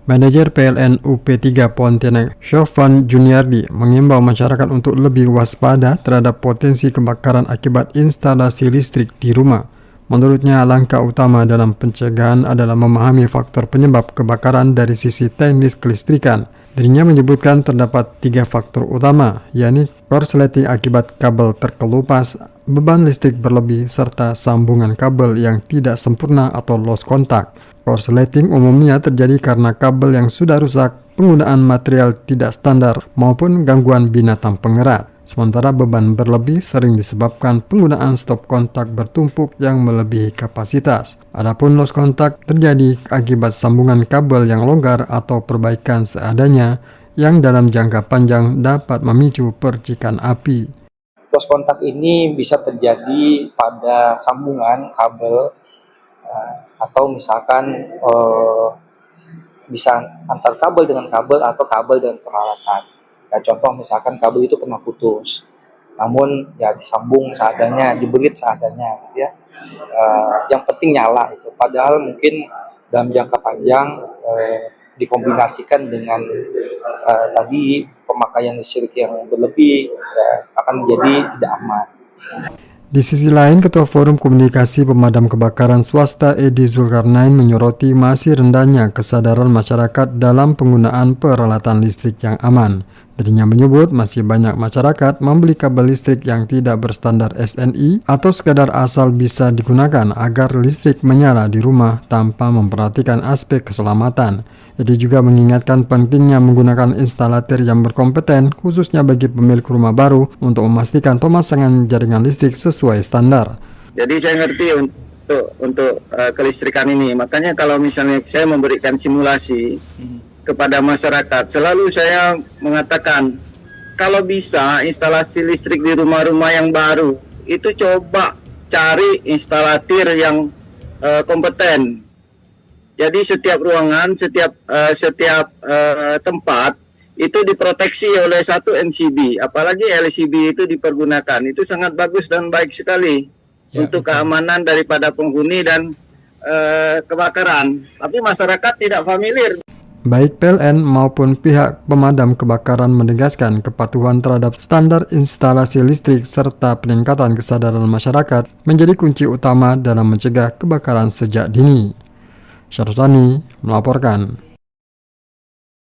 Manajer PLN UP3 Pontianak, Syofan Juniardi, mengimbau masyarakat untuk lebih waspada terhadap potensi kebakaran akibat instalasi listrik di rumah. Menurutnya, langkah utama dalam pencegahan adalah memahami faktor penyebab kebakaran dari sisi teknis kelistrikan. Dirinya menyebutkan terdapat 3 faktor utama, yakni korsleting akibat kabel terkelupas, beban listrik berlebih, serta sambungan kabel yang tidak sempurna atau lost kontak. Korsleting umumnya terjadi karena kabel yang sudah rusak, penggunaan material tidak standar, maupun gangguan binatang pengerat. Sementara beban berlebih sering disebabkan penggunaan stop kontak bertumpuk yang melebihi kapasitas. Adapun lost kontak terjadi akibat sambungan kabel yang longgar atau perbaikan seadanya yang dalam jangka panjang dapat memicu percikan api. Lost kontak ini bisa terjadi pada sambungan kabel atau misalkan bisa antar kabel dengan kabel atau kabel dengan peralatan. Ya, contoh misalkan kabel itu pernah putus, namun ya disambung seadanya, dibelit seadanya, gitu ya. Yang penting nyala itu. Padahal mungkin dalam jangka panjang dikombinasikan dengan tadi pemakaian listrik yang berlebih akan menjadi tidak aman. Di sisi lain, Ketua Forum Komunikasi Pemadam Kebakaran Swasta Edi Zulkarnain menyoroti masih rendahnya kesadaran masyarakat dalam penggunaan peralatan listrik yang aman. Dirinya menyebut masih banyak masyarakat membeli kabel listrik yang tidak berstandar SNI atau sekadar asal bisa digunakan agar listrik menyala di rumah tanpa memperhatikan aspek keselamatan. Edi juga mengingatkan pentingnya menggunakan instalator yang berkompeten khususnya bagi pemilik rumah baru untuk memastikan pemasangan jaringan listrik sesuai standar. Jadi saya ngerti untuk kelistrikan ini, makanya kalau misalnya saya memberikan simulasi kepada masyarakat, selalu saya mengatakan kalau bisa instalasi listrik di rumah-rumah yang baru itu coba cari instalator yang kompeten. Jadi setiap ruangan, setiap tempat itu diproteksi oleh satu MCB, apalagi LCB itu dipergunakan. Itu sangat bagus dan baik sekali untuk keamanan daripada penghuni dan kebakaran. Tapi masyarakat tidak familiar. Baik PLN maupun pihak pemadam kebakaran menegaskan kepatuhan terhadap standar instalasi listrik serta peningkatan kesadaran masyarakat menjadi kunci utama dalam mencegah kebakaran sejak dini. Syarusani melaporkan.